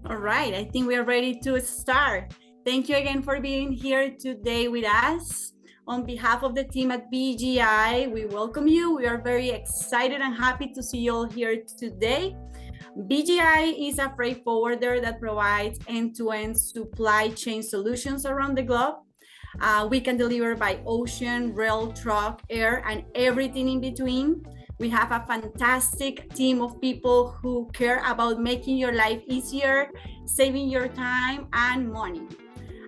All right, I think we are ready to start. Thank you again for being here today with us. On behalf of the team at BGI, we welcome you. We are very excited and happy to see you all here today. BGI is a freight forwarder that provides end-to-end supply chain solutions around the globe. We can deliver by ocean, rail, truck, air, and everything in between. We have a fantastic team of people who care about making your life easier, saving your time and money.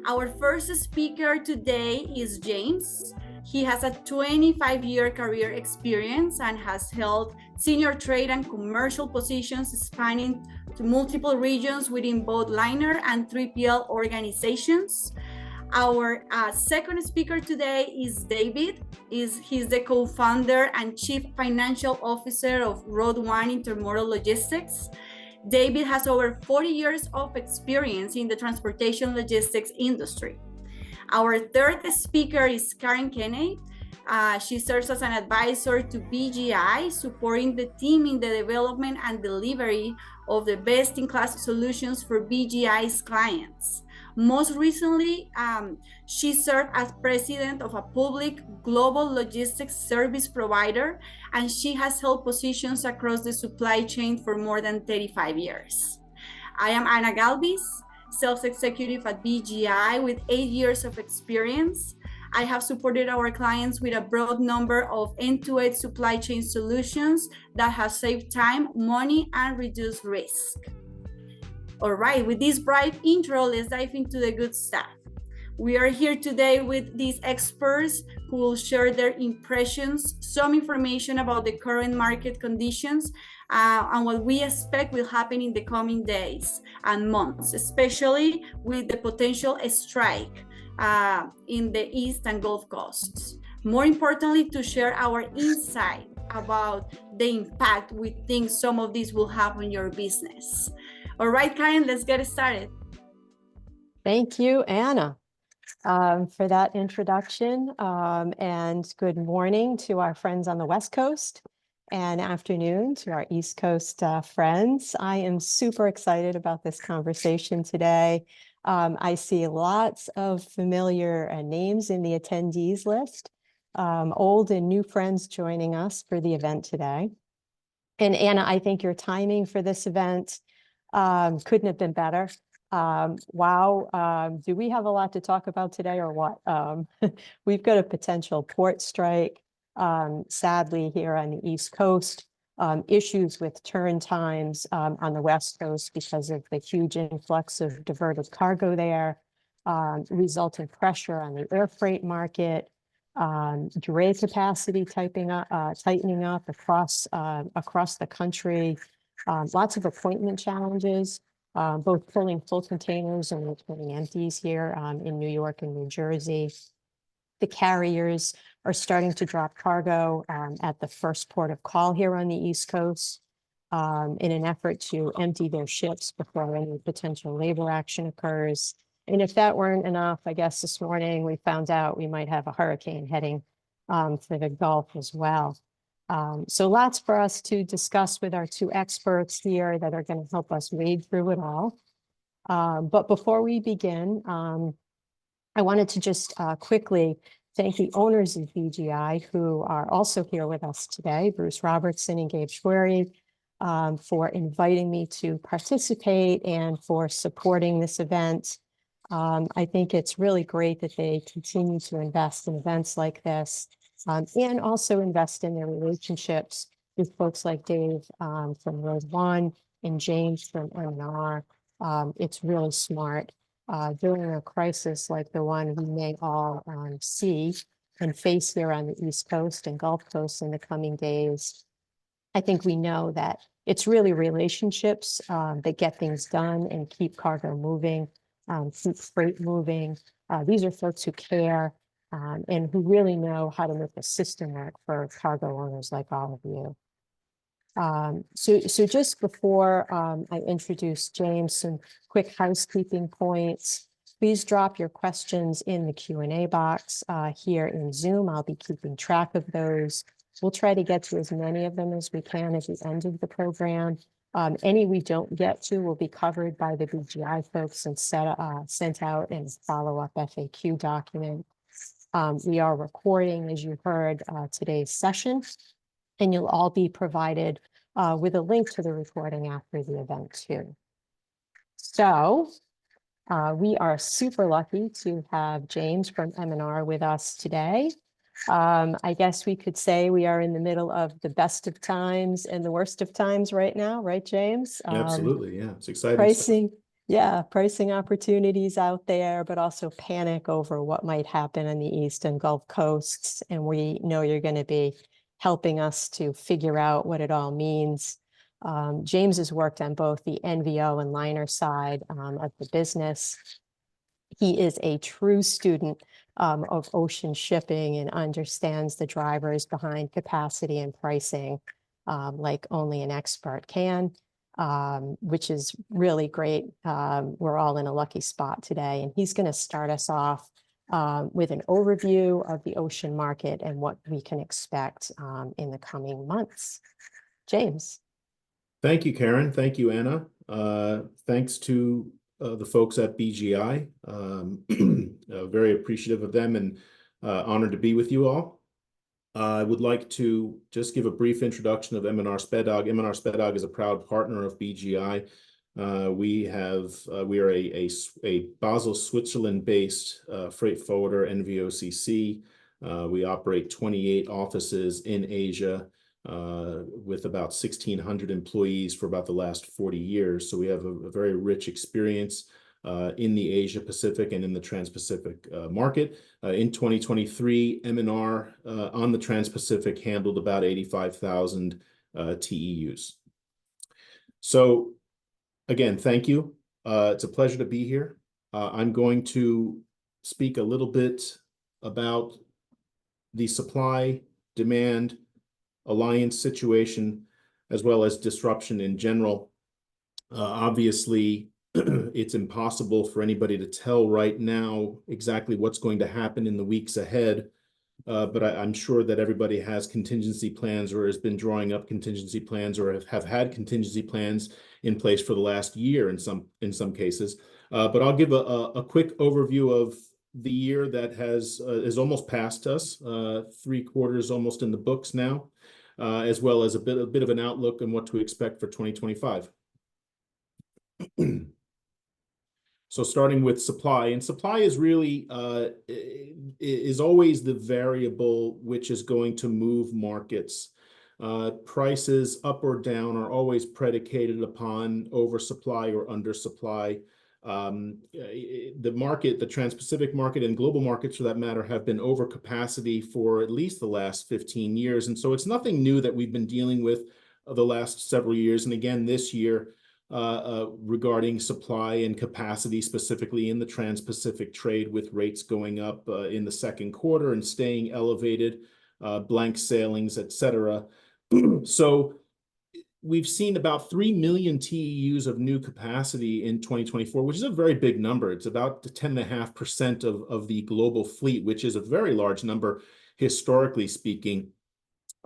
Our first speaker today is James. He has a 25-year career experience and has held senior trade and commercial positions spanning to multiple regions within both liner and 3PL organizations. Our second speaker today is David. He's the co-founder and chief financial officer of RoadOne IntermodalLogistics. David has over 40 years of experience in the transportation logistics industry. Our third speaker is Kenney. She serves as an advisor to BGI, supporting the team in the development and delivery of the best-in-class solutions for BGI's clients. Most recently, she served as president of a public global logistics service provider, and she has held positions across the supply chain for more than 35 years. I am Ana Galvis, sales executive at BGI with 8 years of experience. I have supported our clients with a broad number of end-to-end supply chain solutions that have saved time, money, and reduced risk. All right, with this bright intro, let's dive into the good stuff. We are here today with these experts who will share their impressions, some information about the current market conditions, and what we expect will happen in the coming days and months, especially with the potential strike in the East and Gulf Coasts. More importantly, to share our insight about the impact we think some of these will have on your business. All right, Karen, let's get started. Thank you, Anna, for that introduction, and good morning to our friends on the West Coast and afternoon to our East Coast friends. I am super excited about this conversation today. I see lots of familiar names in the attendees list, old and new friends joining us for the event today. And Anna, I think your timing for this event couldn't have been better. Wow. Do we have a lot to talk about today or what? We've got a potential port strike, sadly, here on the East Coast, issues with turn times on the West Coast because of the huge influx of diverted cargo there, resulting pressure on the air freight market, dray capacity tightening up across the country, lots of appointment challenges, both pulling full containers and returning empties here in New York and New Jersey. The carriers are starting to drop cargo at the first port of call here on the East Coast in an effort to empty their ships before any potential labor action occurs. And if that weren't enough, I guess this morning we found out we might have a hurricane heading for the Gulf as well. So lots for us to discuss with our two experts here that are going to help us wade through it all. But before we begin, I wanted to just quickly thank the owners of BGI who are also here with us today, Bruce Robertson and Gabe Schwery, for inviting me to participate and for supporting this event. I think it's really great that they continue to invest in events like this, and also invest in their relationships with folks like Dave from RoadOne and James from M&R. It's really smart. During a crisis like the one we may all see and face here on the East Coast and Gulf Coast in the coming days, I think we know that it's really relationships that get things done and keep cargo moving, keep freight moving. These are folks who care and who really know how to make the system work for cargo owners like all of you. So just before I introduce James, some quick housekeeping points. Please drop your questions in the Q&A box here in Zoom. I'll be keeping track of those. We'll try to get to as many of them as we can at the end of the program. Any we don't get to will be covered by the BGI folks and sent out in a follow-up FAQ document. We are recording, as you heard, today's session, and you'll all be provided with a link to the recording after the event too. So we are super lucky to have James from M&R with us today. I guess we could say we are in the middle of the best of times and the worst of times right now, right, James? Absolutely, yeah, it's exciting stuff. Pricing opportunities out there, but also panic over what might happen on the East and Gulf Coasts. And we know you're going to be helping us to figure out what it all means. James has worked on both the NVO and liner side of the business. He is a true student of ocean shipping and understands the drivers behind capacity and pricing like only an expert can, which is really great. We're all in a lucky spot today, and he's going to start us off with an overview of the ocean market and what we can expect in the coming months. James. Thank you, Karen. Thank you, Anna. Thanks to the folks at BGI. Very appreciative of them and honored to be with you all. I would like to just give a brief introduction of M&R Spedag. M&R Spedag is a proud partner of BGI. We are a Basel, Switzerland-based freight forwarder, NVOCC. We operate 28 offices in Asia, with about 1,600 employees for about the last 40 years. So we have a very rich experience in the Asia Pacific and in the Trans-Pacific market. In 2023, M&R on the Trans-Pacific handled about 85,000 TEUs. So again, thank you. It's a pleasure to be here. I'm going to speak a little bit about the supply, demand, alliance situation, as well as disruption in general. Obviously, it's impossible for anybody to tell right now exactly what's going to happen in the weeks ahead, but I'm sure that everybody has contingency plans or has been drawing up contingency plans or have had contingency plans in place for the last year in some cases. But I'll give a quick overview of the year that is almost past us, 3 quarters almost in the books now. As well as a bit of an outlook on what to expect for 2025. So starting with supply, and supply is really is always the variable which is going to move markets. Prices up or down are always predicated upon oversupply or undersupply. The market, the Trans-Pacific market and global markets for that matter, have been over capacity for at least the last 15 years. And so it's nothing new that we've been dealing with the last several years. And again, this year regarding supply and capacity, specifically in the Trans-Pacific trade, with rates going up in the second quarter and staying elevated, blank sailings, etc. So we've seen about 3 million TEUs of new capacity in 2024, which is a very big number. It's about 10.5% of the global fleet, which is a very large number, historically speaking.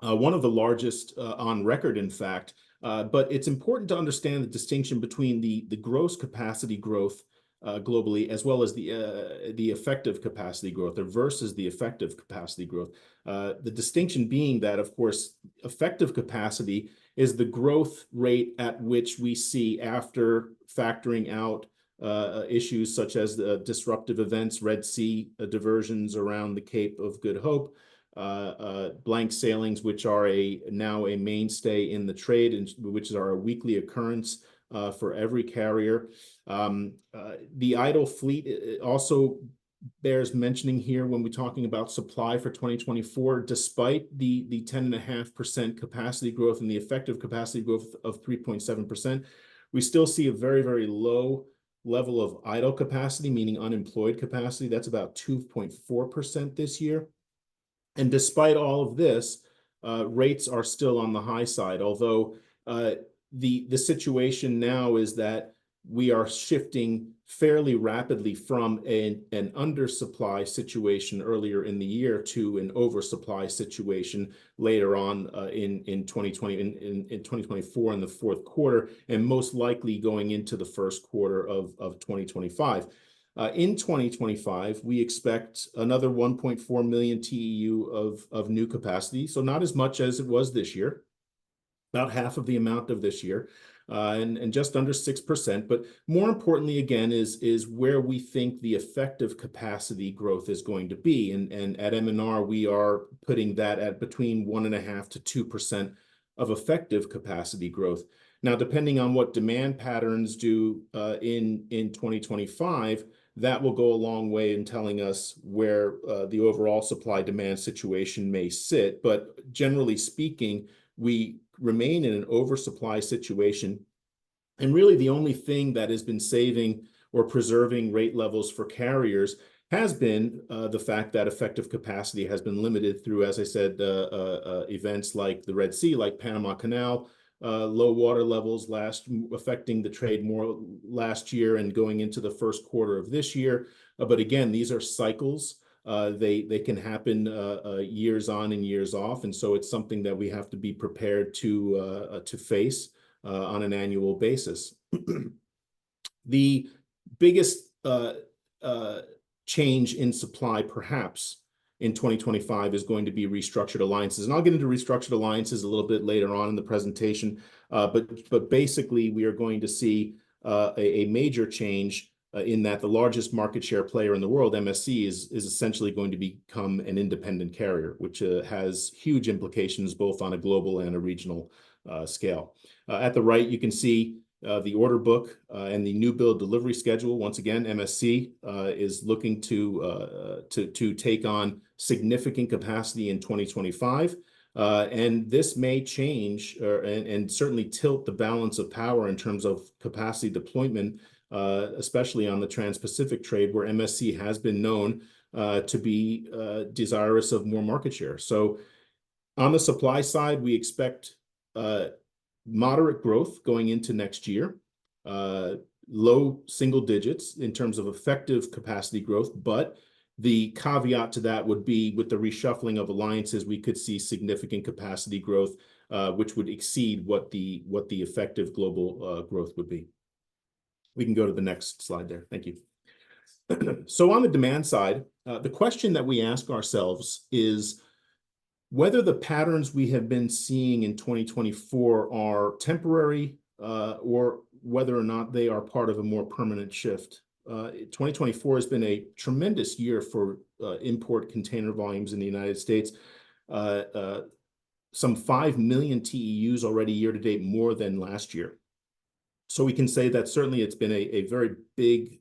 One of the largest on record, in fact. But it's important to understand the distinction between the gross capacity growth globally, as well as the effective capacity growth, or versus the effective capacity growth. The distinction being that, of course, effective capacity is the growth rate at which we see after factoring out issues such as the disruptive events, Red Sea diversions around the Cape of Good Hope, blank sailings, which are now a mainstay in the trade, and which are a weekly occurrence for every carrier. The idle fleet also bears mentioning here when we're talking about supply for 2024. Despite the 10.5% capacity growth and the effective capacity growth of 3.7%, we still see a very, very low level of idle capacity, meaning unemployed capacity. That's about 2.4% this year. And despite all of this, rates are still on the high side, although the situation now is that we are shifting fairly rapidly from an undersupply situation earlier in the year to an oversupply situation later on in 2020, in 2024 in the fourth quarter, and most likely going into the first quarter of 2025. In 2025, we expect another 1.4 million TEU of new capacity, so not as much as it was this year, about half of the amount of this year. And just under 6%. But more importantly, again, is where we think the effective capacity growth is going to be. And at M&R, we are putting that at between 1.5% to 2% of effective capacity growth. Now, depending on what demand patterns do in 2025, that will go a long way in telling us where the overall supply-demand situation may sit. But generally speaking, we remain in an oversupply situation. And really the only thing that has been saving or preserving rate levels for carriers has been the fact that effective capacity has been limited through, as I said, events like the Red Sea, like Panama Canal, low water levels affecting the trade more last year and going into the first quarter of this year. But again, these are cycles. They can happen years on and years off, and so it's something that we have to be prepared to face on an annual basis. The biggest change in supply, perhaps, in 2025 is going to be restructured alliances, and I'll get into restructured alliances a little bit later on in the presentation. But basically, we are going to see a major change. In that the largest market share player in the world, MSC, is essentially going to become an independent carrier, which has huge implications both on a global and a regional scale. At the right, you can see the order book and the new build delivery schedule. Once again, MSC is looking to take on significant capacity in 2025. And this may change and certainly tilt the balance of power in terms of capacity deployment, especially on the Trans-Pacific trade, where MSC has been known to be desirous of more market share. So on the supply side, we expect moderate growth going into next year, low single digits in terms of effective capacity growth. But the caveat to that would be with the reshuffling of alliances, we could see significant capacity growth, which would exceed what the effective global growth would be. We can go to the next slide there. Thank you. So on the demand side, the question that we ask ourselves is whether the patterns we have been seeing in 2024 are temporary or whether or not they are part of a more permanent shift. 2024 has been a tremendous year for import container volumes in the United States. Some 5 million TEUs already year to date, more than last year. So we can say that certainly it's been a very big,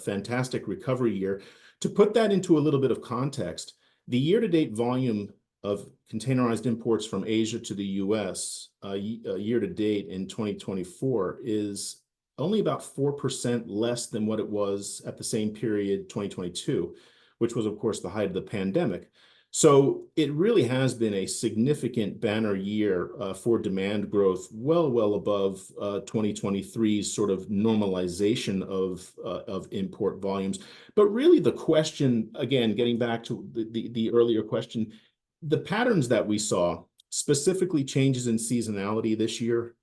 fantastic recovery year. To put that into a little bit of context, the year-to-date volume of containerized imports from Asia to the U.S. Year-to-date in 2024 is only about 4% less than what it was at the same period, 2022, which was, of course, the height of the pandemic. So it really has been a significant banner year for demand growth, well above 2023's sort of normalization of import volumes. But really the question, again, getting back to the earlier question, the patterns that we saw, specifically changes in seasonality this year,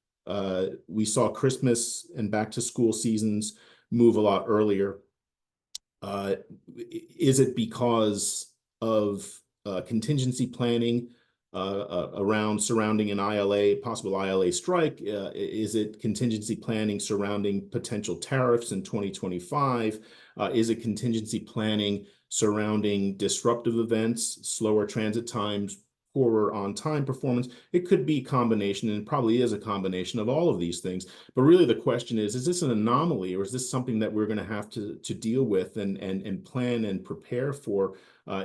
we saw Christmas and back to school seasons move a lot earlier. Is it because of contingency planning surrounding an ILA, possible ILA strike? Is it contingency planning surrounding potential tariffs in 2025? Is it contingency planning surrounding disruptive events, slower transit times, poorer on-time performance? It could be a combination, and probably is a combination of all of these things. But really the question is this an anomaly, or is this something that we're going to have to deal with and plan and prepare for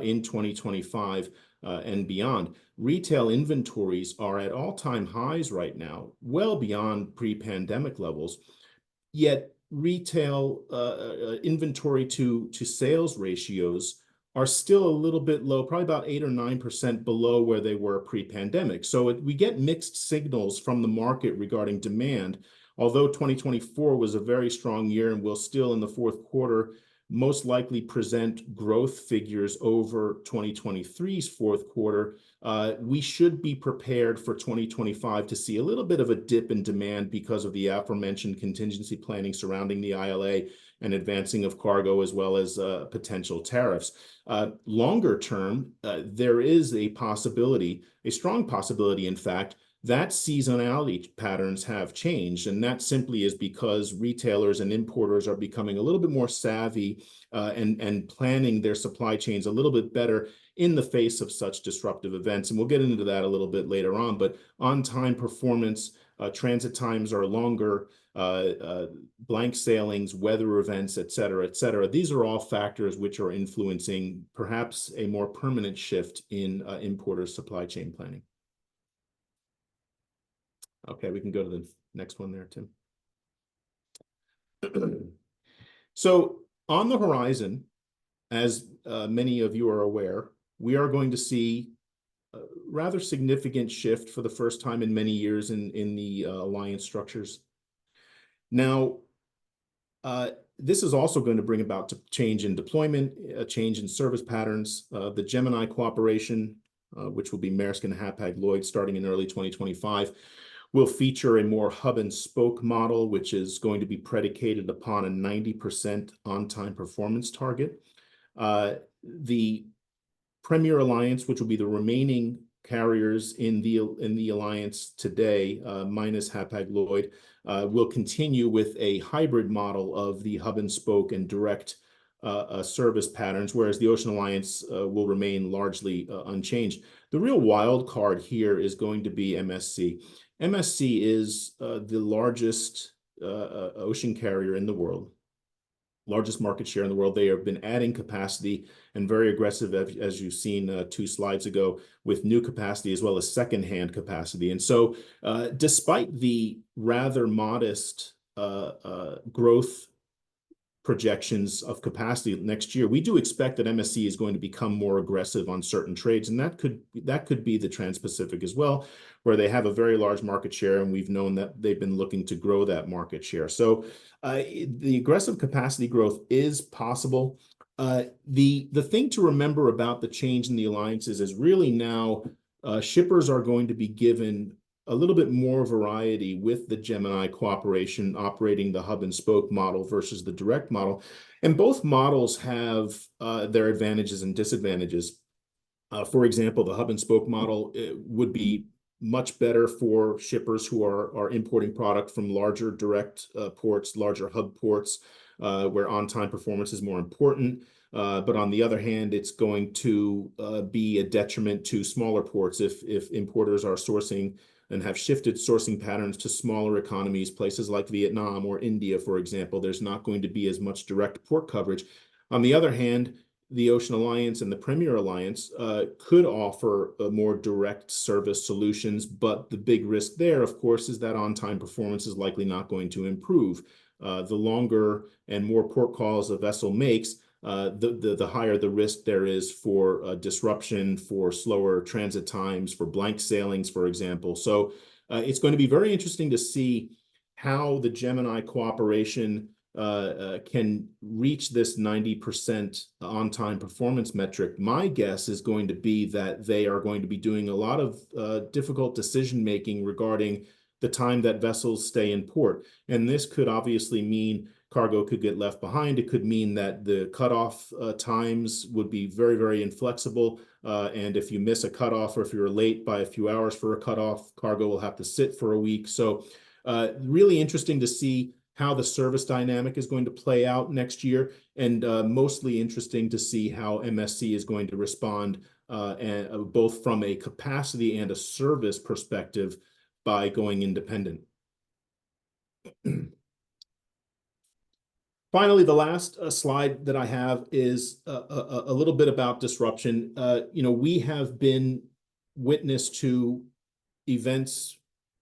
in 2025 and beyond? Retail inventories are at all-time highs right now, well beyond pre-pandemic levels. Yet retail inventory to sales ratios are still a little bit low, probably about 8 or 9% below where they were pre-pandemic. So we get mixed signals from the market regarding demand. although 2024 was a very strong year and will still in the fourth quarter most likely present growth figures over 2023's fourth quarter, we should be prepared for 2025 to see a little bit of a dip in demand because of the aforementioned contingency planning surrounding the ILA and advancing of cargo, as well as potential tariffs. Longer term, there is a possibility, a strong possibility, in fact, that seasonality patterns have changed, and that simply is because retailers and importers are becoming a little bit more savvy and planning their supply chains a little bit better in the face of such disruptive events. And we'll get into that a little bit later on, but on-time performance, transit times are longer, blank sailings, weather events, et cetera. These are all factors which are influencing perhaps a more permanent shift in importer supply chain planning. Okay, we can go to the next one there, Tim. So on the horizon, as many of you are aware, we are going to see a rather significant shift for the first time in many years in the alliance structures. Now, this is also going to bring about a change in deployment, a change in service patterns. The Gemini cooperation, which will be Maersk and Hapag-Lloyd starting in early 2025, will feature a more hub and spoke model, which is going to be predicated upon a 90% on-time performance target. The Premier Alliance, which will be the remaining carriers in the alliance today, minus Hapag-Lloyd, will continue with a hybrid model of the hub and spoke and direct service patterns, whereas the Ocean Alliance will remain largely unchanged. The real wild card here is going to be MSC. MSC is the largest ocean carrier in the world, largest market share in the world. They have been adding capacity and very aggressive, as you've seen 2 slides ago, with new capacity as well as secondhand capacity. And so despite the rather modest growth projections of capacity next year, we do expect that MSC is going to become more aggressive on certain trades, and that could be the Trans-Pacific as well, where they have a very large market share, and we've known that they've been looking to grow that market share. So the aggressive capacity growth is possible. The thing to remember about the change in the alliances is really now shippers are going to be given a little bit more variety with the Gemini cooperation operating the hub and spoke model versus the direct model. And both models have their advantages and disadvantages. For example, the hub and spoke model would be much better for shippers who are importing product from larger direct ports, larger hub ports, where on-time performance is more important. But on the other hand, it's going to be a detriment to smaller ports if importers are sourcing and have shifted sourcing patterns to smaller economies, places like Vietnam or India, for example. There's not going to be as much direct port coverage. On the other hand, the Ocean Alliance and the Premier Alliance could offer more direct service solutions, but the big risk there, of course, is that on-time performance is likely not going to improve. The longer and more port calls a vessel makes, the higher the risk there is for disruption, for slower transit times, for blank sailings, for example. So it's going to be very interesting to see how the Gemini cooperation can reach this 90% on-time performance metric. My guess is going to be that they are going to be doing a lot of difficult decision-making regarding the time that vessels stay in port. And this could obviously mean cargo could get left behind. It could mean that the cutoff times would be very, very inflexible. And if you miss a cutoff or if you're late by a few hours for a cutoff, cargo will have to sit for a week. So really interesting to see how the service dynamic is going to play out next year, and mostly interesting to see how MSC is going to respond, and, both from a capacity and a service perspective by going independent. Finally, the last slide that I have is a little bit about disruption. We have been witness to events,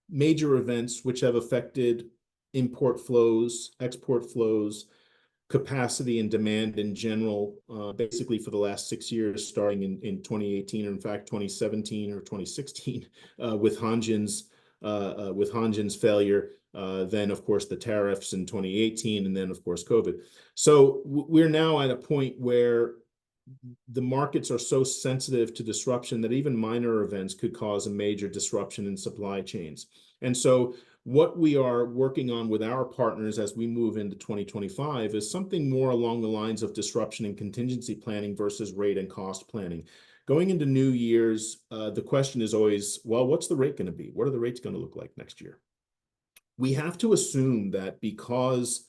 major events, which have affected import flows, export flows, capacity and demand in general, basically for the last 6 years, starting in 2018, or in fact 2017 or 2016, with Hanjin's failure. then of course the tariffs in 2018, and then of course COVID. So we're now at a point where the markets are so sensitive to disruption that even minor events could cause a major disruption in supply chains. And so what we are working on with our partners as we move into 2025 is something more along the lines of disruption and contingency planning versus rate and cost planning. Going into new years, the question is always, well, what's the rate going to be? What are the rates going to look like next year? We have to assume that because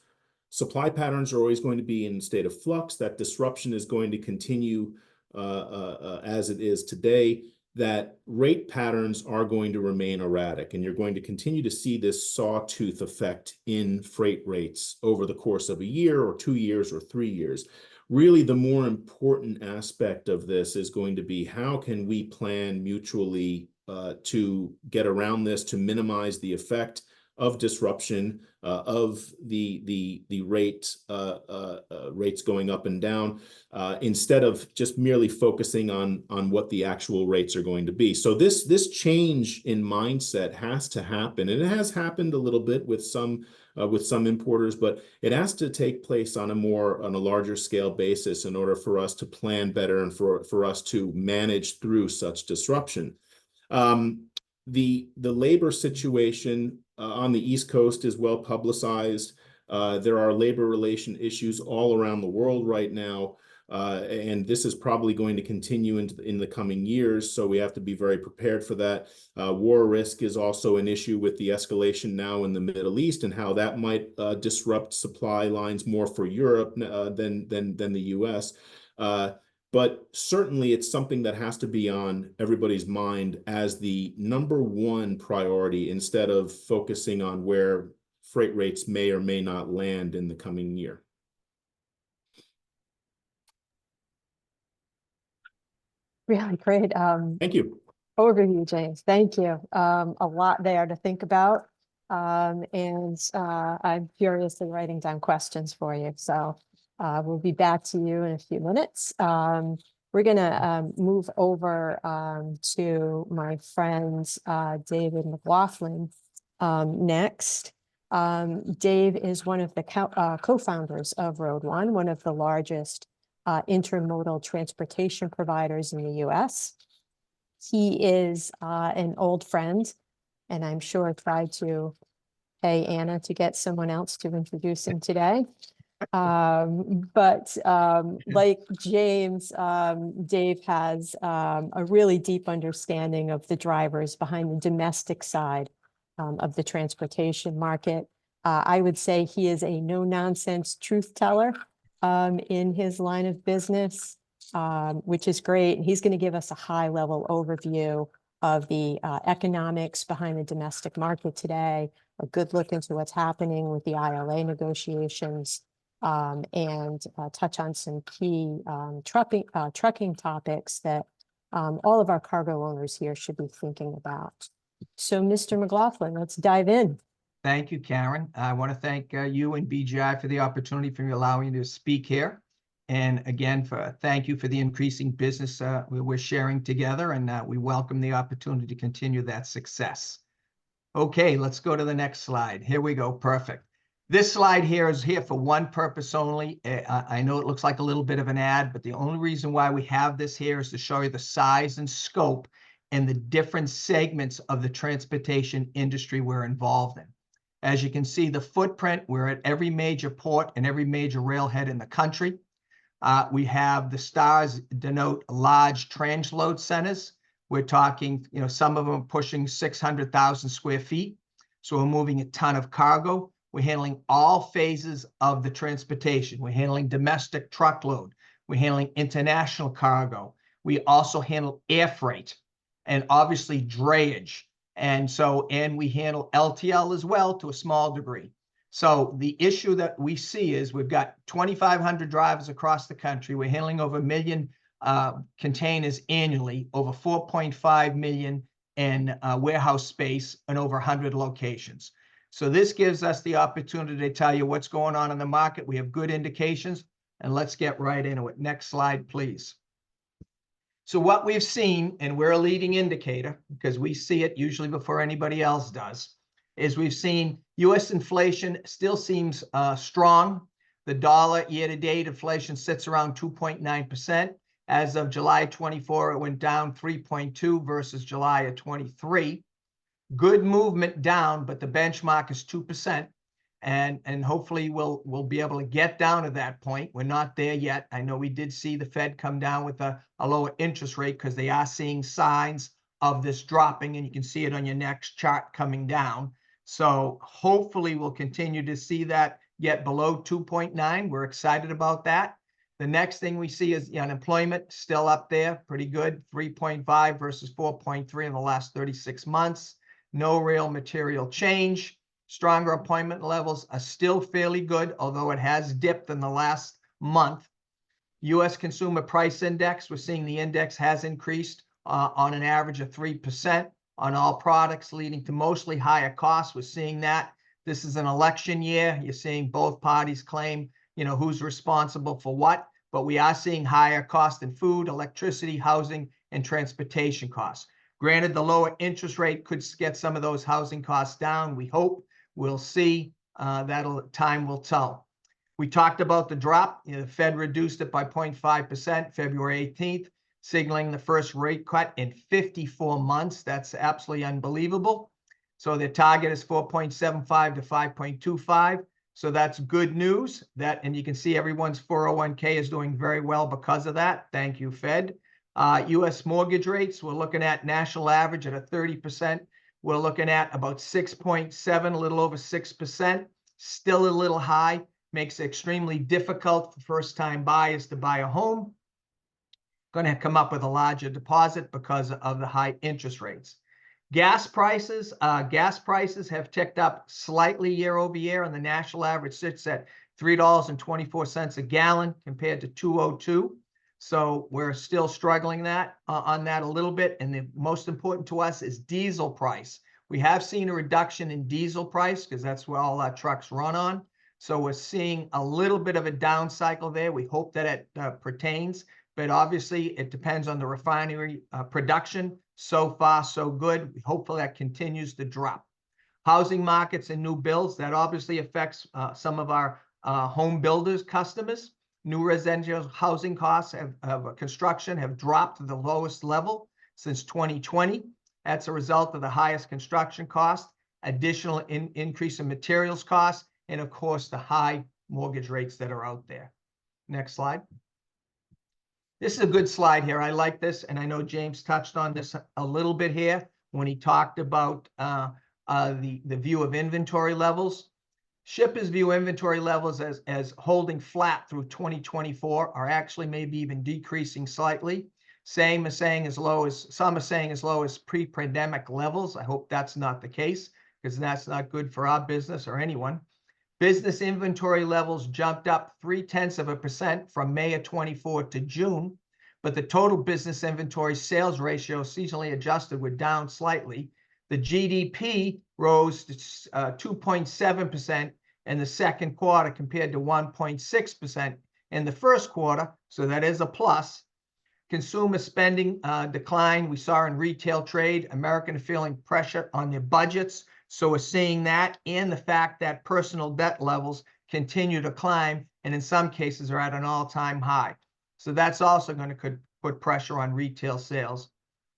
supply patterns are always going to be in a state of flux, that disruption is going to continue as it is today, that rate patterns are going to remain erratic, and you're going to continue to see this sawtooth effect in freight rates over the course of a year or 2 years or 3 years. Really, the more important aspect of this is going to be how can we plan mutually to get around this, to minimize the effect of disruption, of the rates going up and down, instead of just merely focusing on what the actual rates are going to be. So this change in mindset has to happen, and it has happened a little bit with some importers, but it has to take place on a larger scale basis in order for us to plan better and for us to manage through such disruption. The labor situation on the East Coast is well publicized. There are labor relation issues all around the world right now, and this is probably going to continue in the coming years, so we have to be very prepared for that. War risk is also an issue with the escalation now in the Middle East and how that might disrupt supply lines more for Europe than the US. But certainly it's something that has to be on everybody's mind as the #1 priority instead of focusing on where freight rates may or may not land in the coming year. Really great. Thank you. Overview, James. Thank you. A lot there to think about. And I'm furiously writing down questions for you. So we'll be back to you in a few minutes. We're going to move over to my friend David McLaughlin next. Dave is one of the co-founders of RoadOne, one of the largest intermodal transportation providers in the US. He is an old friend, and I'm sure tried to pay Anna to get someone else to introduce him today. But like James, Dave has a really deep understanding of the drivers behind the domestic side of the transportation market. I would say he is a no-nonsense truth teller in his line of business, which is great. He's going to give us a high-level overview of the economics behind the domestic market today, a good look into what's happening with the ILA negotiations, and touch on some key trucking topics that all of our cargo owners here should be thinking about. So, Mr. McLaughlin, let's dive in. Thank you, Karen. I want to thank you and BGI for the opportunity for allowing me to speak here. And again, thank you for the increasing business we're sharing together, and we welcome the opportunity to continue that success. Okay, let's go to the next slide. Here we go. Perfect. This slide here is here for one purpose only. I know it looks like a little bit of an ad, but the only reason why we have this here is to show you the size and scope and the different segments of the transportation industry we're involved in. As you can see, the footprint, we're at every major port and every major railhead in the country. We have the stars denote large transload centers. We're talking, some of them are pushing 600,000 square feet. So we're moving a ton of cargo. We're handling all phases of the transportation. We're handling domestic truckload. We're handling international cargo. We also handle air freight and obviously drayage. And we handle LTL as well to a small degree. So the issue that we see is we've got 2,500 drivers across the country. We're handling over 1 million containers annually, over 4.5 million in warehouse space in over 100 locations. So this gives us the opportunity to tell you what's going on in the market. We have good indications, and let's get right into it. Next slide, please. So what we've seen, and we're a leading indicator because we see it usually before anybody else does, is we've seen U.S. inflation still seems strong. The dollar year-to-date inflation sits around 2.9%. As of July 24, it went down 3.2 versus July of 23. Good movement down, but the benchmark is 2%. And hopefully we'll be able to get down to that point. We're not there yet. I know we did see the Fed come down with a lower interest rate because they are seeing signs of this dropping, and you can see it on your next chart coming down. So hopefully we'll continue to see that get below 2.9. We're excited about that. The next thing we see is the unemployment still up there, pretty good, 3.5 versus 4.3 in the last 36 months. No real material change. Stronger employment levels are still fairly good, although it has dipped in the last month. U.S. Consumer Price Index, we're seeing the index has increased on an average of 3% on all products, leading to mostly higher costs. We're seeing that. This is an election year. You're seeing both parties claim, who's responsible for what, but we are seeing higher costs in food, electricity, housing, and transportation costs. Granted, the lower interest rate could get some of those housing costs down. We hope. We'll see. Time will tell. We talked about the drop. The Fed reduced it by 0.5% February 18th, signaling the first rate cut in 54 months. That's absolutely unbelievable. So their target is 4.75 to 5.25. So that's good news. And you can see everyone's 401k is doing very well because of that. Thank you, Fed. U.S. mortgage rates, we're looking at national average at a 30%. We're looking at about 6.7, a little over 6%. Still a little high. Makes it extremely difficult for first-time buyers to buy a home. Going to come up with a larger deposit because of the high interest rates. Gas prices have ticked up slightly year over year, and the national average sits at $3.24 a gallon compared to $2.02. So we're still struggling on that a little bit. And the most important to us is diesel price. We have seen a reduction in diesel price because that's where all our trucks run on. So we're seeing a little bit of a down cycle there. We hope that it pertains, but obviously it depends on the refinery production. So far, so good. Hopefully that continues to drop. Housing markets and new builds, that obviously affects some of our home builders customers. New residential housing costs of construction have dropped to the lowest level since 2020. That's a result of the highest construction cost, additional increase in materials costs, and of course the high mortgage rates that are out there. Next slide. This is a good slide here. I like this, and I know James touched on this a little bit here when he talked about the view of inventory levels. Shippers view inventory levels as holding flat through 2024, or actually maybe even decreasing slightly. Some are saying as low as pre-pandemic levels. I hope that's not the case, because that's not good for our business or anyone. Business inventory levels jumped up 0.3% from May of 24 to June, but the total business inventory sales ratio, seasonally adjusted, were down slightly. The GDP rose to 2.7% in the second quarter compared to 1.6% in the first quarter, so that is a plus. Consumer spending decline we saw in retail trade. Americans feeling pressure on their budgets, so we're seeing that, and the fact that personal debt levels continue to climb, and in some cases are at an all-time high. So that's also going to put pressure on retail sales.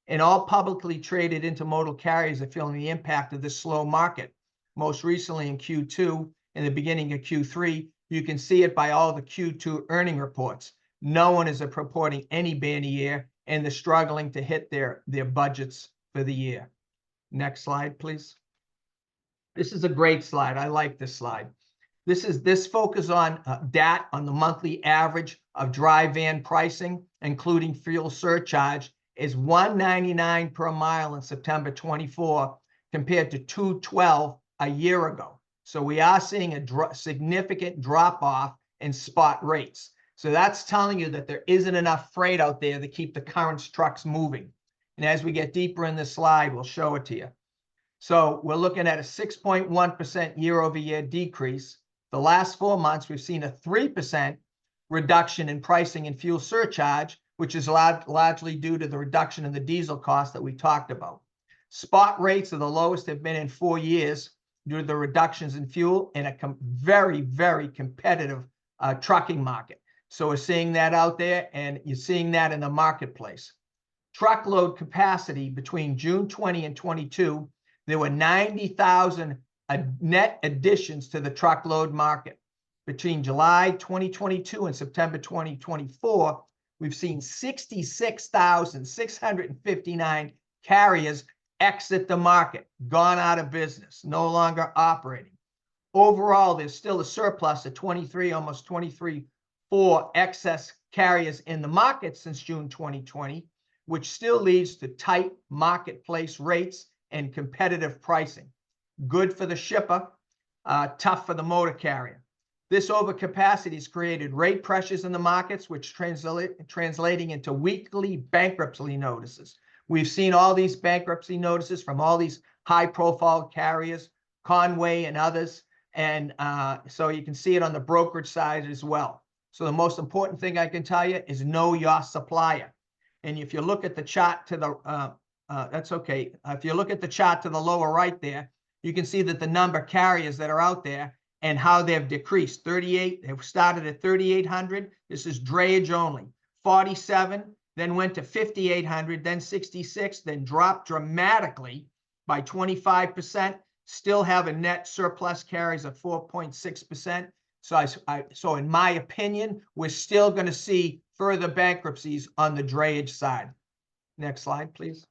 And all publicly traded intermodal carriers are feeling the impact of this slow market. Most recently in Q2, in the beginning of Q3, you can see it by all the Q2 earning reports. No one is reporting any banner year, and they're struggling to hit their budgets for the year. Next slide, please. This is a great slide. I like this slide. This focus on DAT, on the monthly average of dry van pricing, including fuel surcharge, is $1.99 per mile in September 24 compared to $2.12 a year ago. So we are seeing a significant drop off in spot rates. So that's telling you that there isn't enough freight out there to keep the current trucks moving. And as we get deeper in this slide, we'll show it to you. So we're looking at a 6.1% year-over-year decrease. The last 4 months, we've seen a 3% reduction in pricing and fuel surcharge, which is largely due to the reduction in the diesel cost that we talked about. Spot rates are the lowest they've been in 4 years, due to the reductions in fuel in a very, very competitive trucking market. So we're seeing that out there, and you're seeing that in the marketplace. Truckload capacity between June 20 and 22, there were 90,000 net additions to the truckload market. Between July 2022 and September 2024, we've seen 66,659 carriers exit the market, gone out of business, no longer operating. Overall, there's still a surplus of 23, almost 23.4 excess carriers in the market since June 2020, which still leads to tight marketplace rates and competitive pricing. Good for the shipper, tough for the motor carrier. This overcapacity has created rate pressures in the markets, which translating into weekly bankruptcy notices. We've seen all these bankruptcy notices from all these high-profile carriers, Conway and others, and so you can see it on the brokerage side as well. So the most important thing I can tell you is know your supplier. And if you look at the chart to the, that's okay. If you look at the chart to the lower right there, you can see that the number of carriers that are out there and how they've decreased. 38, they've started at 3,800. This is drayage only. 47, then went to 5,800, then 66, then dropped dramatically by 25%. Still have a net surplus carries of 4.6%. So in my opinion, we're still going to see further bankruptcies on the drayage side. Next slide, please.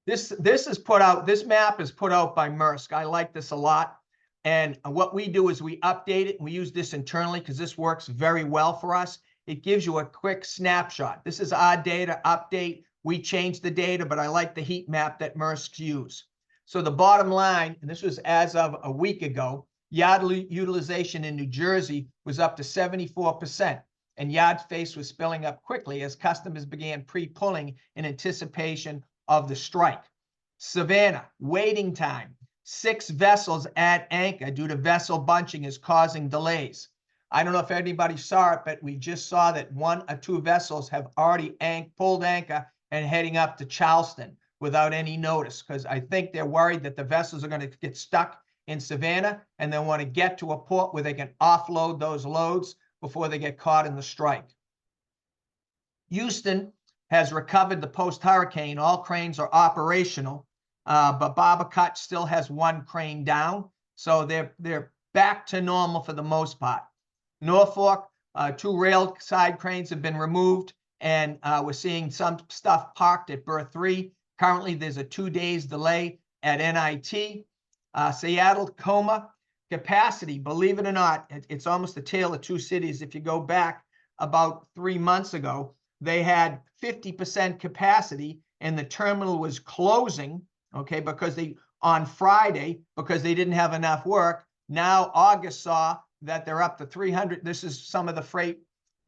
This map is put out by Maersk. I like this a lot. And what we do is we update it, and we use this internally because this works very well for us. It gives you a quick snapshot. This is our data update. We change the data, but I like the heat map that Maersk use. So the bottom line, and this was as of a week ago, yard utilization in New Jersey was up to 74%, and yard space was filling up quickly as customers began pre-pulling in anticipation of the strike. Savannah, waiting time. 6 vessels at anchor due to vessel bunching is causing delays. I don't know if anybody saw it, but we just saw that 1 or 2 vessels have already pulled anchor and heading up to Charleston without any notice, because I think they're worried that the vessels are going to get stuck in Savannah and they want to get to a port where they can offload those loads before they get caught in the strike. Houston has recovered the post-hurricane. All cranes are operational. But Barbacut still has 1 crane down, so they're back to normal for the most part. Norfolk, 2 rail side cranes have been removed, and we're seeing some stuff parked at berth 3. Currently, there's a 2 days delay at NIT. Seattle, Tacoma, capacity, believe it or not, it's almost a tale of 2 cities. If you go back about 3 months ago, they had 50% capacity, and the terminal was closing. Okay, because on Friday, because they didn't have enough work. Now August saw that they're up to 300. This is some of the freight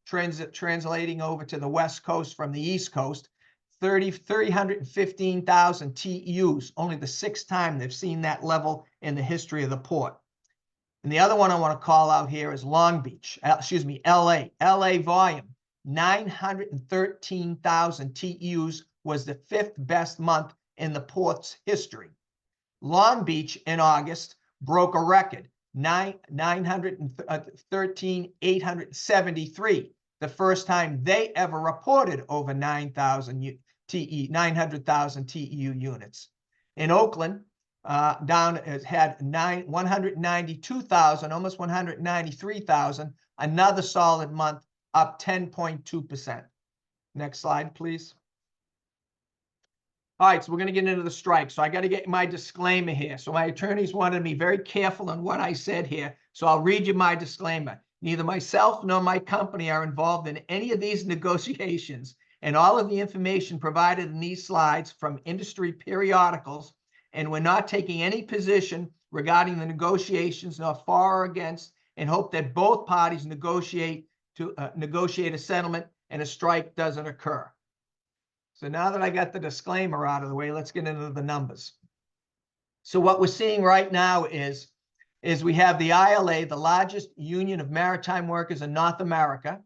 translating over to the West Coast from the East Coast. 315,000 TEUs, only the 6th time they've seen that level in the history of the port. And the other one I want to call out here is Long Beach, LA. LA volume, 913,000 TEUs was the 5th best month in the port's history. Long Beach in August broke a record, 913,873, the first time they ever reported over 900,000 TEU units. In Oakland, down has had 192,000, almost 193,000, another solid month, up 10.2%. Next slide, please. All right, so we're going to get into the strike. So I got to get my disclaimer here. So my attorneys wanted me very careful on what I said here. So I'll read you my disclaimer. Neither myself nor my company are involved in any of these negotiations, and all of the information provided in these slides from industry periodicals, and we're not taking any position regarding the negotiations, nor for or against, and hope that both parties negotiate a settlement and a strike doesn't occur. So now that I got the disclaimer out of the way, let's get into the numbers. So what we're seeing right now is we have the ILA, the largest union of maritime workers in North America.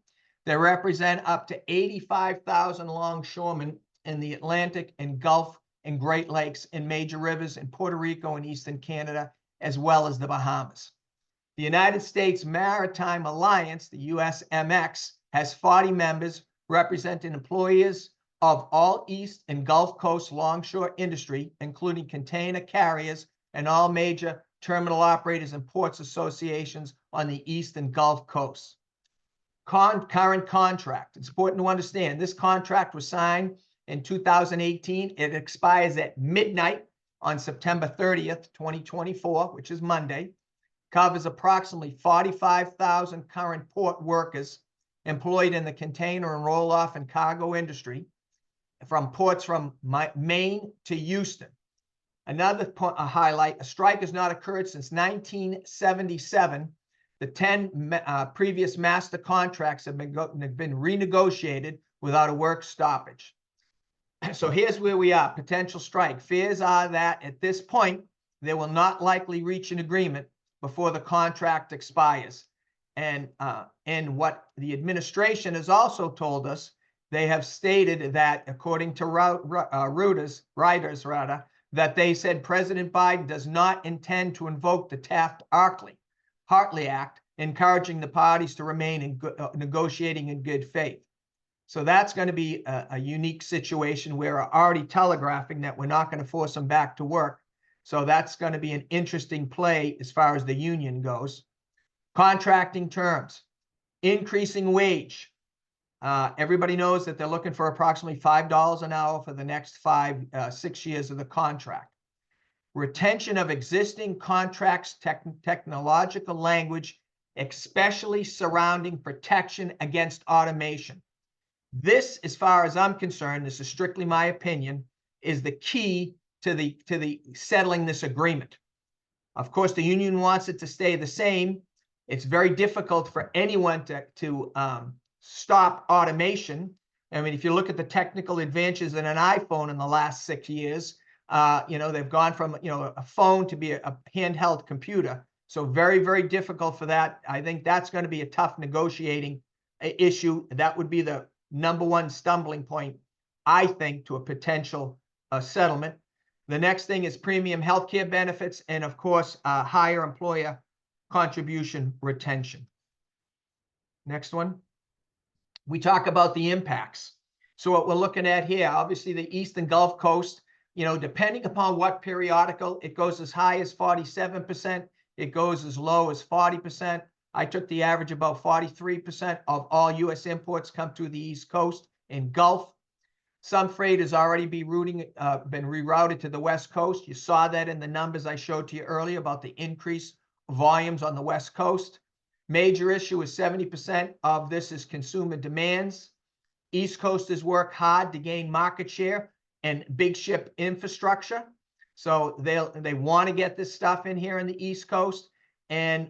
They represent up to 85,000 longshoremen in the Atlantic and Gulf and Great Lakes and major rivers in Puerto Rico and Eastern Canada, as well as the Bahamas. The United States Maritime Alliance, the USMX, has 40 members representing employers of all East and Gulf Coast longshore industry, including container carriers and all major terminal operators and ports associations on the East and Gulf Coast. Current contract. It's important to understand this contract was signed in 2018. It expires at midnight on September 30th, 2024, which is Monday. Covers approximately 45,000 current port workers employed in the container and roll-off and cargo industry from ports from Maine to Houston. Another point, a highlight, a strike has not occurred since 1977. The 10 previous master contracts have been renegotiated without a work stoppage. So here's where we are, potential strike. Fears are that at this point, they will not likely reach an agreement before the contract expires. And what the administration has also told us, they have stated that, according to Reuters, that they said President Biden does not intend to invoke the Taft-Hartley Act, encouraging the parties to remain negotiating in good faith. So that's going to be a unique situation where we're already telegraphing that we're not going to force them back to work. So that's going to be an interesting play as far as the union goes. Contracting terms, increasing wage. Everybody knows that they're looking for approximately $5 an hour for the next 6 years of the contract. Retention of existing contracts, technological language, especially surrounding protection against automation. This, as far as I'm concerned, this is strictly my opinion, is the key to the settling this agreement. Of course, the union wants it to stay the same. It's very difficult for anyone to stop automation. I mean, if you look at the technical advances in an iPhone in the last 6 years, they've gone from, a phone to be a handheld computer. So very, very difficult for that. I think that's going to be a tough negotiating issue. That would be the number one stumbling point, I think, to a potential settlement. The next thing is premium healthcare benefits and, of course, higher employer contribution retention. Next one. We talk about the impacts. So what we're looking at here, obviously the East and Gulf Coast, depending upon what periodical, it goes as high as 47%. It goes as low as 40%. I took the average, about 43% of all U.S. imports come through the East Coast and Gulf. Some freight has already been rerouted to the West Coast. You saw that in the numbers I showed to you earlier about the increased volumes on the West Coast. Major issue is 70% of this is consumer demands. East Coasters work hard to gain market share and big ship infrastructure. So they want to get this stuff in here in the East Coast. And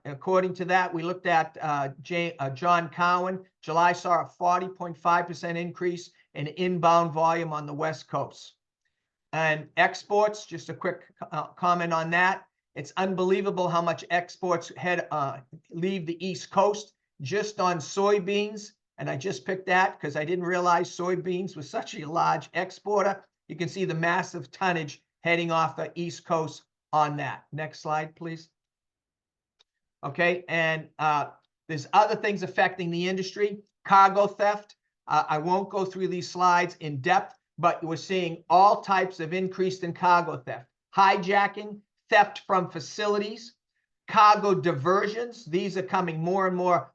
according to that, we looked at John Cowan. July saw a 40.5% increase in inbound volume on the West Coast. And exports, just a quick comment on that. It's unbelievable how much exports leave the East Coast just on soybeans. And I just picked that because I didn't realize soybeans was such a large exporter. You can see the massive tonnage heading off the East Coast on that. Next slide, please. Okay, and there's other things affecting the industry. Cargo theft. I won't go through these slides in depth, but we're seeing all types of increase in cargo theft. Hijacking, theft from facilities, cargo diversions. These are coming more and more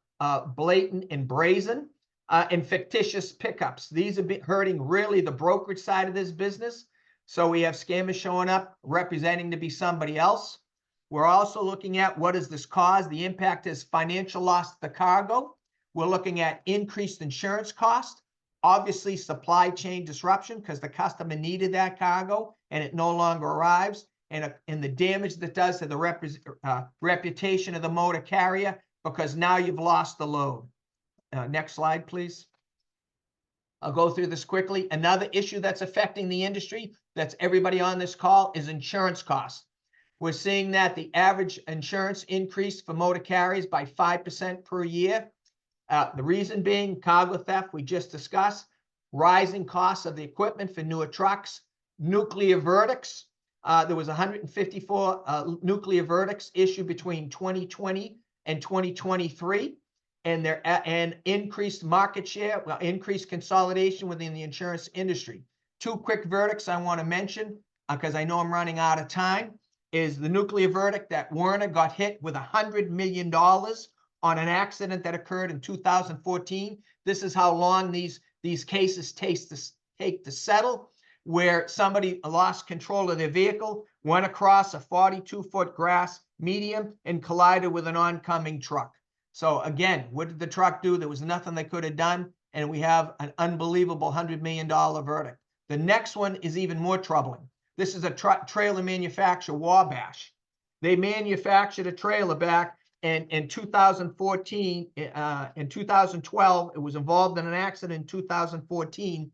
blatant and brazen, and fictitious pickups. These are hurting really the brokerage side of this business. So we have scammers showing up representing to be somebody else. We're also looking at what does this cause? The impact is financial loss to the cargo. We're looking at increased insurance cost, obviously supply chain disruption because the customer needed that cargo and it no longer arrives, and the damage that does to the reputation of the motor carrier because now you've lost the load. Next slide, please. I'll go through this quickly. Another issue that's affecting the industry, that's everybody on this call, is insurance costs. We're seeing that the average insurance increased for motor carriers by 5% per year. The reason being cargo theft, we just discussed, rising costs of the equipment for newer trucks, nuclear verdicts. There was 154 nuclear verdicts issued between 2020 and 2023, and increased market share, well, increased consolidation within the insurance industry. Two quick verdicts I want to mention, because I know I'm running out of time, is the nuclear verdict that Werner got hit with $100 million on an accident that occurred in 2014. This is how long these cases take to settle, where somebody lost control of their vehicle, went across a 42-foot grass median, and collided with an oncoming truck. So again, what did the truck do? There was nothing they could have done, and we have an unbelievable $100 million verdict. The next one is even more troubling. This is a trailer manufacturer, Wabash. They manufactured a trailer back in 2014. In 2012, it was involved in an accident in 2014.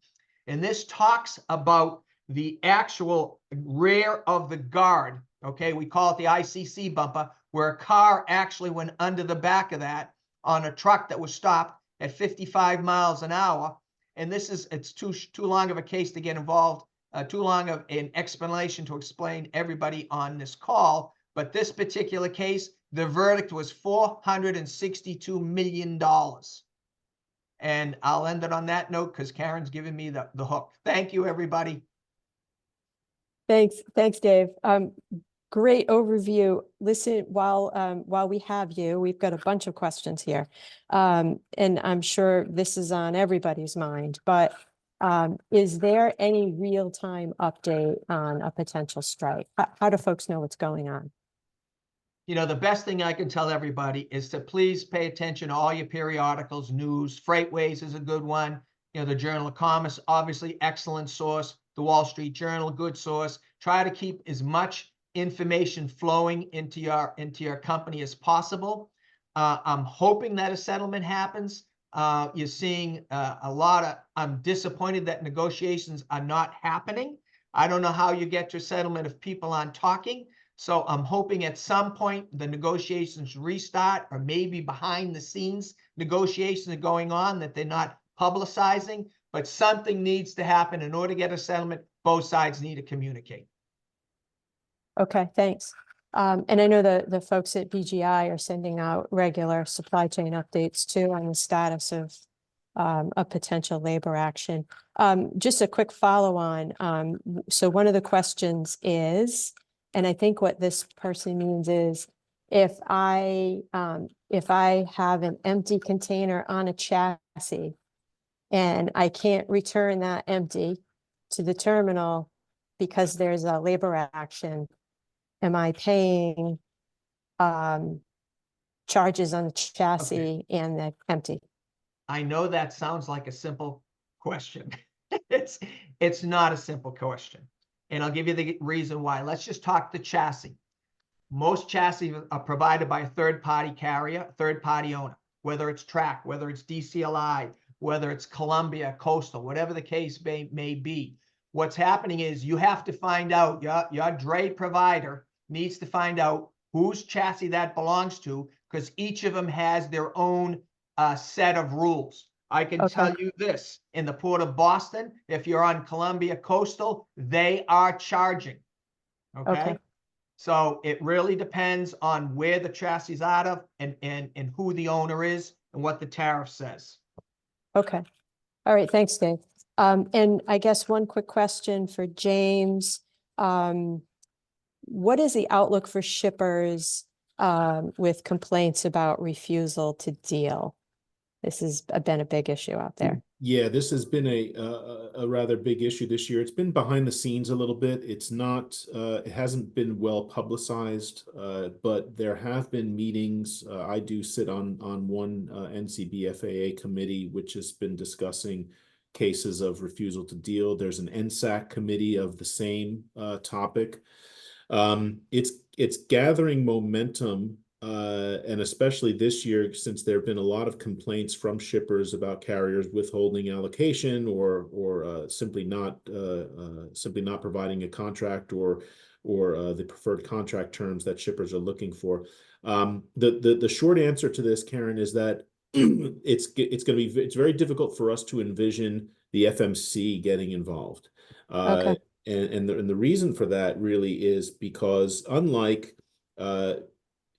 And this talks about the actual rear of the guard. Okay, we call it the ICC bumper, where a car actually went under the back of that on a truck that was stopped at 55 miles an hour. And it's too long of a case to get involved, too long of an explanation to explain everybody on this call. But this particular case, the verdict was $462 million. And I'll end it on that note because Karen's giving me the hook. Thank you, everybody. Thanks, Dave. Great overview. Listen, while we have you, we've got a bunch of questions here, and I'm sure this is on everybody's mind. But is there any real-time update on a potential strike? How do folks know what's going on? You know, the best thing I can tell everybody is to please pay attention to all your periodicals, news. Freightways is a good one. You know, the Journal of Commerce, obviously excellent source. The Wall Street Journal, good source. Try to keep as much information flowing into your company as possible. I'm hoping that a settlement happens. You're seeing a lot of, I'm disappointed that negotiations are not happening. I don't know how you get to a settlement if people aren't talking. So I'm hoping at some point the negotiations restart, or maybe behind the scenes negotiations are going on that they're not publicizing, but something needs to happen. In order to get a settlement, both sides need to communicate. Okay, thanks. And I know the folks at BGI are sending out regular supply chain updates too on the status of a potential labor action. Just a quick follow on. So one of the questions is, and I think what this person means is, if I have an empty container on a chassis and I can't return that empty to the terminal because there's a labor action, am I paying charges on the chassis and the empty? I know that sounds like a simple question. It's not a simple question. And I'll give you the reason why. Let's just talk the chassis. Most chassis are provided by a third-party carrier, third-party owner, whether it's Track, whether it's DCLI, whether it's Columbia, Coastal, whatever the case may be. What's happening is you have to find out, your dray provider needs to find out whose chassis that belongs to, because each of them has their own set of rules. I can tell you this, in the Port of Boston, if you're on Columbia Coastal, they are charging, okay? So it really depends on where the chassis is out of and who the owner is and what the tariff says. Okay. All right. Thanks, Dave. And I guess one quick question for James. What is the outlook for shippers with complaints about refusal to deal? This has been a big issue out there. Yeah, this has been a rather big issue this year. It's been behind the scenes a little bit. It's not, it hasn't been well publicized, but there have been meetings. I do sit on one NCBFAA committee, which has been discussing cases of refusal to deal. There's an NSAC committee of the same topic. It's gathering momentum. And especially this year, since there have been a lot of complaints from shippers about carriers withholding allocation or simply not providing a contract or the preferred contract terms that shippers are looking for. The short answer to this, Karen, is that it's very difficult for us to envision the FMC getting involved. And the reason for that really is because unlike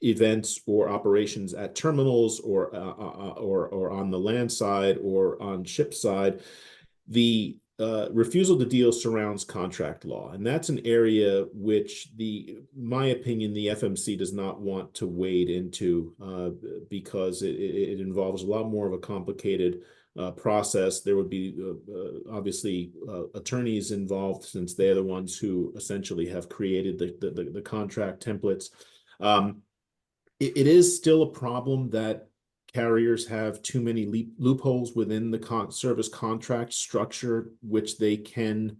events or operations at terminals or on the land side or on ship side, the refusal to deal surrounds contract law, and that's an area which my opinion, the FMC does not want to wade into because it involves a lot more of a complicated process. There would be obviously attorneys involved, since they're the ones who essentially have created the contract templates. It is still a problem that carriers have too many loopholes within the service contract structure, which they can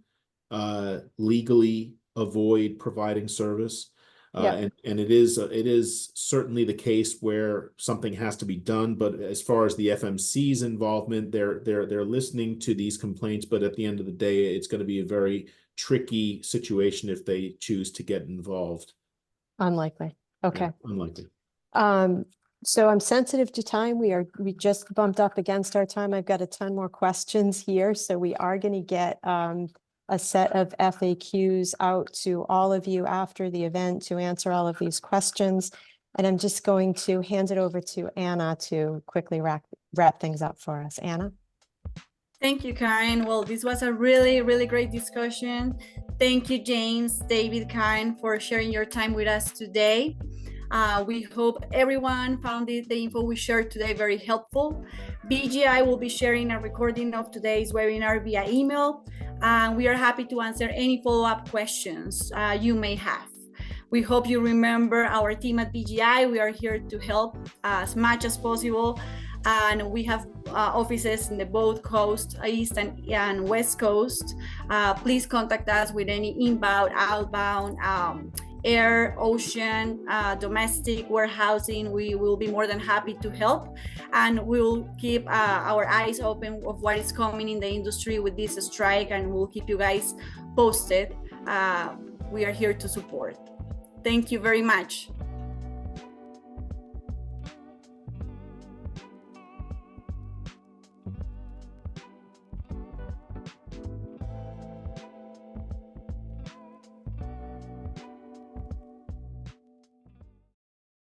legally avoid providing service. And it is certainly the case where something has to be done. But as far as the FMC's involvement, they're listening to these complaints. But at the end of the day, it's going to be a very tricky situation if they choose to get involved. Unlikely. Okay. Yeah, unlikely. So I'm sensitive to time. We just bumped up against our time. I've got a ton more questions here. So we are going to get a set of FAQs out to all of you after the event to answer all of these questions. And I'm just going to hand it over to Anna to quickly wrap things up for us. Anna? Thank you, Karen. Well, this was a really, really great discussion. Thank you, James, David, Karen, for sharing your time with us today. We hope everyone found the info we shared today very helpful. BGI will be sharing a recording of today's webinar via email, and we are happy to answer any follow-up questions you may have. We hope you remember our team at BGI. We are here to help as much as possible, and we have offices in the both coast, East and West Coast. Please contact us with any inbound, outbound, air, ocean, domestic warehousing. We will be more than happy to help, and we'll keep our eyes open of what is coming in the industry with this strike, and we'll keep you guys posted. We are here to support. Thank you very much.